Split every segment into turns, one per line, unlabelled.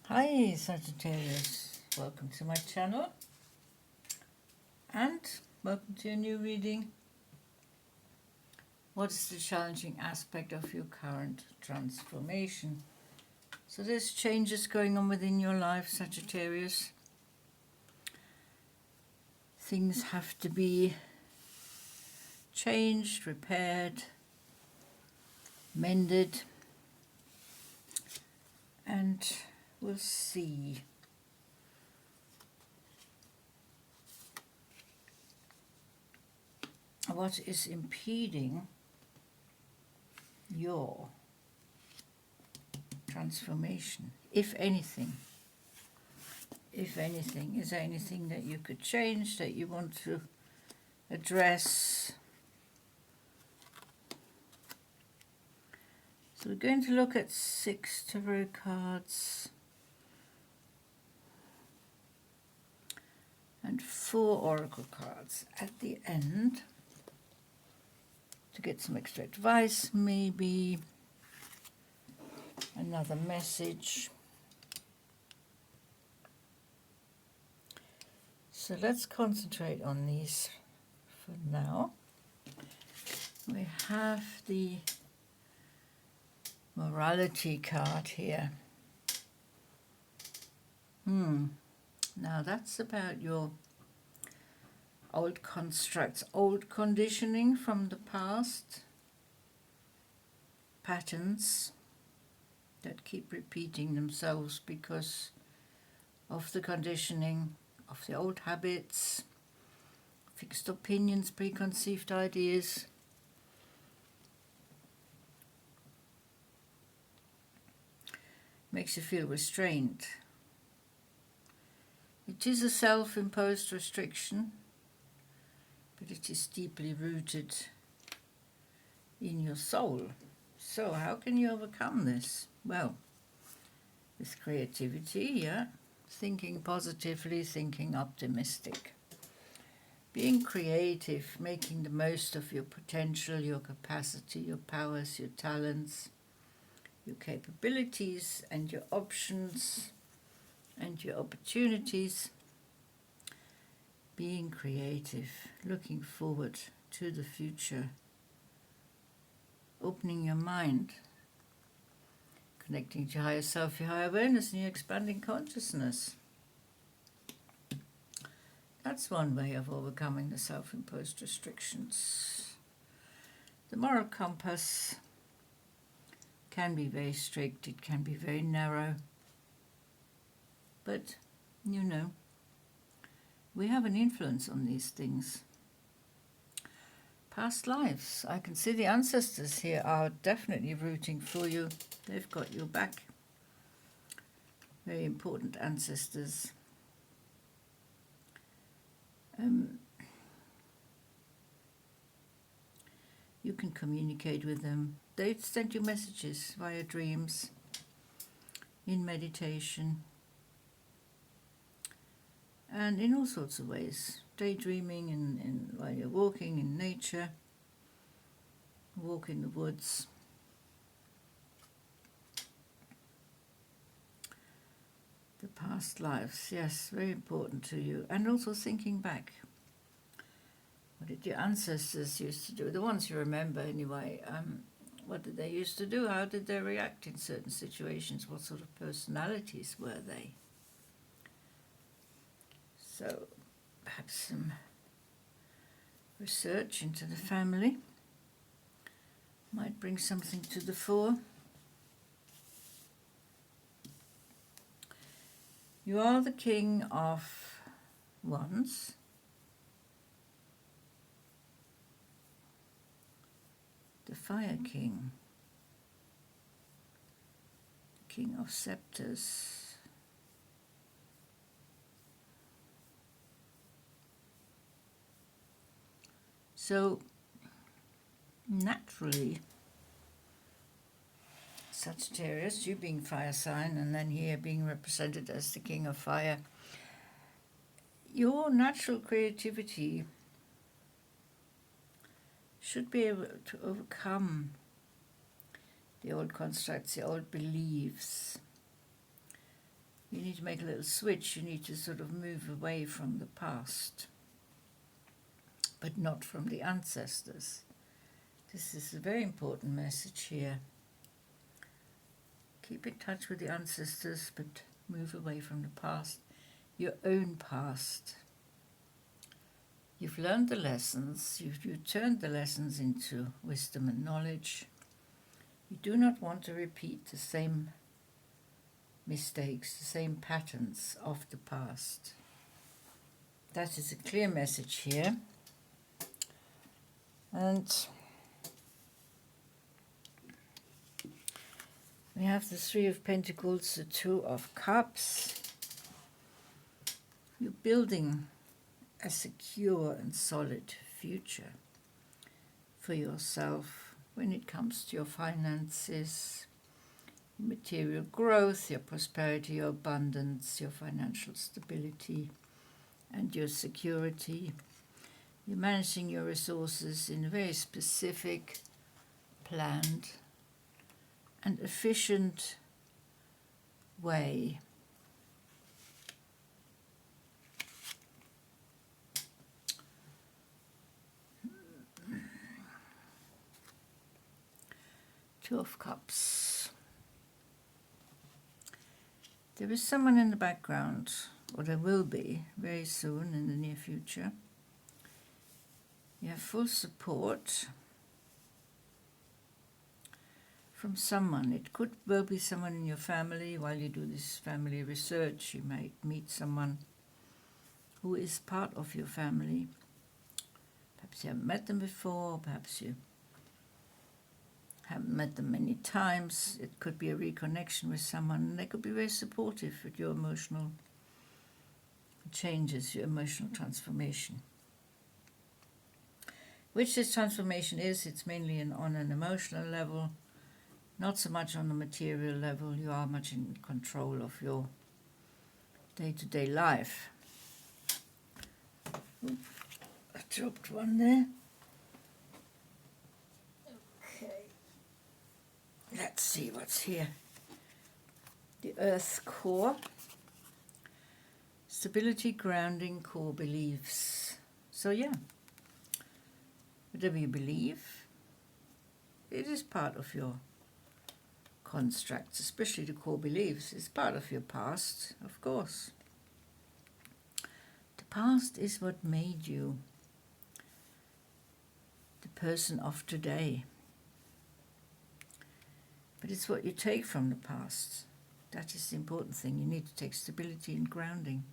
Hi Sagittarius, welcome to my channel and welcome to a new reading. What is the challenging aspect of your current transformation? So there's changes going on within your life, Sagittarius. Things have to be changed, repaired, mended, and we'll see. What is impeding your transformation, if anything? If anything, is there anything that you could change, that you want to address? So we're going to look at 6 tarot cards and 4 oracle cards at the end to get some extra advice, maybe another message. So let's concentrate on these for now. We have the morality card here. Now that's about your old constructs, old conditioning from the past, patterns that keep repeating themselves because of the conditioning, of the old habits, fixed opinions, preconceived ideas. Makes you feel restrained. It is a self-imposed restriction, but it is deeply rooted in your soul. So how can you overcome this? Well, with creativity, thinking positively, thinking optimistic. Being creative, making the most of your potential, your capacity, your powers, your talents, your capabilities and your options and your opportunities. Being creative, looking forward to the future, opening your mind, connecting to your higher self, your higher awareness, and your expanding consciousness. That's one way of overcoming the self-imposed restrictions. The moral compass can be very strict, it can be very narrow, but we have an influence on these things. Past lives, I can see the ancestors here are definitely rooting for you. They've got your back. Very important ancestors. You can communicate with them. They send you messages via dreams, in meditation, and in all sorts of ways. Daydreaming while you're walking in nature, walk in the woods. The past lives, yes, very important to you. And also thinking back. What did your ancestors used to do? The ones you remember anyway. What did they used to do? How did they react in certain situations? What sort of personalities were they? So perhaps some research into the family might bring something to the fore. You are the King of Wands. The Fire King. King of Scepters. So, naturally, Sagittarius, you being fire sign, and then here being represented as the King of Fire, your natural creativity should be able to overcome the old constructs, the old beliefs, need to make a little switch. You need to sort of move away from the past, but not from the ancestors. This is a very important message here. Keep in touch with the ancestors, but move away from the past, your own past. You've learned the lessons, you've turned the lessons into wisdom and knowledge. You do not want to repeat the same mistakes, the same patterns of the past. That is a clear message here. And we have the Three of Pentacles, the Two of Cups. You're building a secure and solid future for yourself when it comes to your finances, material growth, your prosperity, your abundance, your financial stability, and your security. You're managing your resources in a very specific, planned, and efficient way. Two of Cups. There is someone in the background, or there will be very soon in the near future. You have full support from someone. It could well be someone in your family. While you do this family research, you might meet someone who is part of your family. Perhaps you haven't met them before, perhaps you haven't met them many times. It could be a reconnection with someone, and they could be very supportive with your emotional changes, your emotional transformation. Which this transformation is, it's mainly on an emotional level, not so much on the material level. You are much in control of your day-to-day life. Oop, I dropped one there. Let's see what's here. The Earth Core. Stability, grounding, core beliefs. So yeah, whatever you believe, it is part of your constructs, especially the core beliefs. It's part of your past, of course. The past is what made you the person of today. But it's what you take from the past. That is the important thing. You need to take stability and grounding.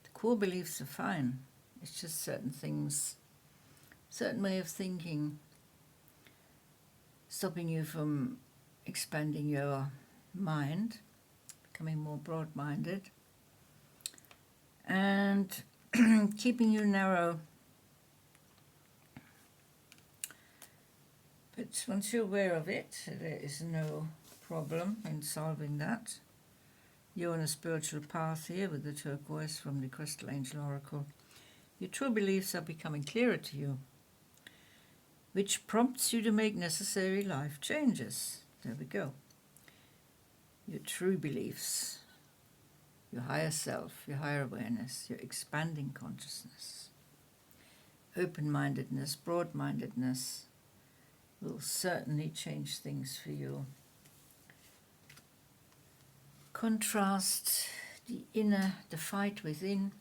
The core beliefs are fine. It's just certain things, certain way of thinking, stopping you from expanding your mind, becoming more broad-minded, and keeping you narrow. But once you're aware of it, there is no problem in solving that. You're on a spiritual path here with the turquoise from the Crystal Angel Oracle. Your true beliefs are becoming clearer to you, which prompts you to make necessary life changes. There we go. Your true beliefs, your higher self, your higher awareness, your expanding consciousness, open-mindedness, broad-mindedness, will certainly change things for you. Contrast the fight within,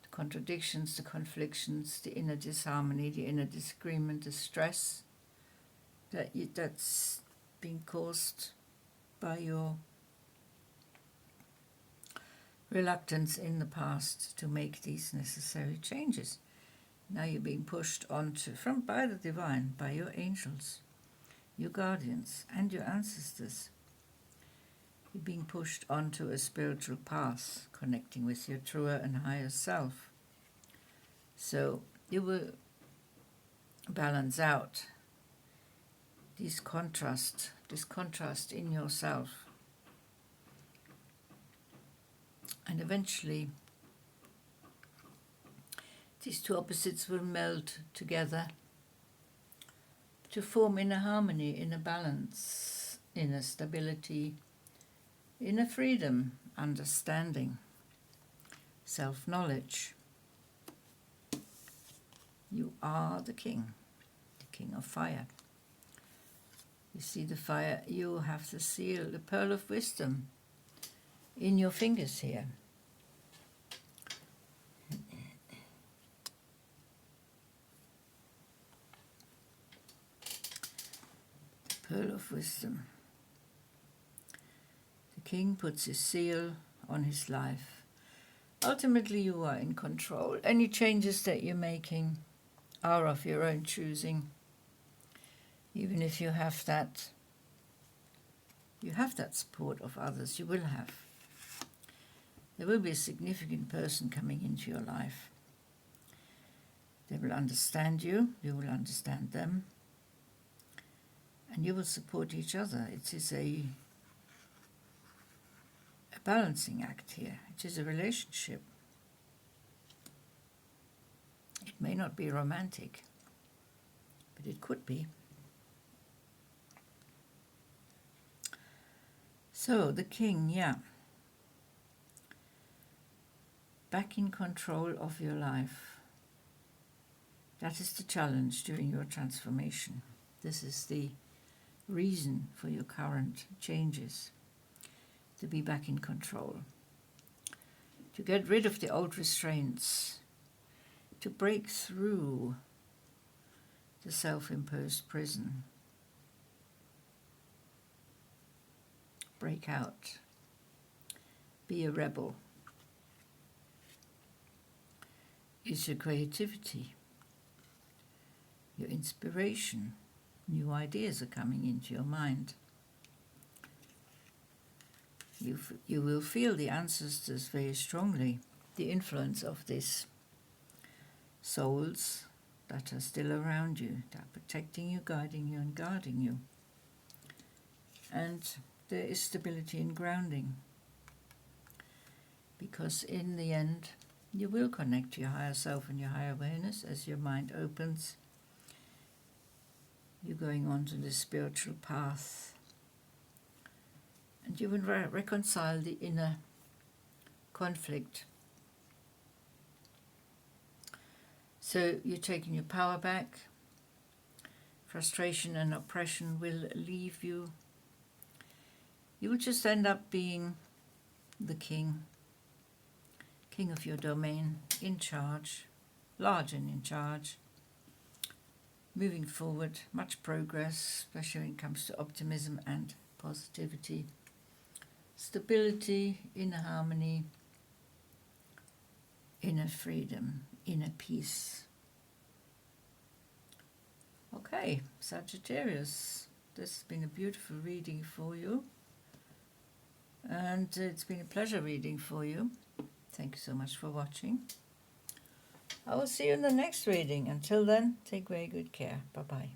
the contradictions, the conflictions, the inner disharmony, the inner disagreement, the stress that's being caused by your reluctance in the past to make these necessary changes. Now you're being pushed onto, by the divine, by your angels, your guardians, and your ancestors. You're being pushed onto a spiritual path, connecting with your truer and higher self. So you will balance out this contrast in yourself. And eventually, these two opposites will meld together to form inner harmony, inner balance, inner stability, inner freedom, understanding, self-knowledge. You are the king of fire. You see the fire, you have the seal, the pearl of wisdom in your fingers here. The pearl of wisdom. The king puts his seal on his life. Ultimately, you are in control. Any changes that you're making are of your own choosing. Even if you have that support of others, you will have. There will be a significant person coming into your life. They will understand you, you will understand them, and you will support each other. It is a balancing act here. It is a relationship. It may not be romantic, but it could be. So, the king, yeah. Back in control of your life. That is the challenge during your transformation. This is the reason for your current changes. To be back in control. To get rid of the old restraints. To break through the self-imposed prison. Break out. Be a rebel. Use your creativity, your inspiration. New ideas are coming into your mind. You will feel the ancestors very strongly, the influence of these souls that are still around you, that are protecting you, guiding you, and guarding you. And there is stability and grounding, because in the end, you will connect to your higher self and your higher awareness as your mind opens. You're going on to the spiritual path, and you will reconcile the inner conflict. So you're taking your power back. Frustration and oppression will leave you. You will just end up being the king of your domain, in charge, large and in charge, moving forward, much progress, especially when it comes to optimism and positivity, stability, inner harmony, inner freedom, inner peace. Okay, Sagittarius, this has been a beautiful reading for you, and it's been a pleasure reading for you. Thank you so much for watching. I will see you in the next reading. Until then, take very good care. Bye-bye.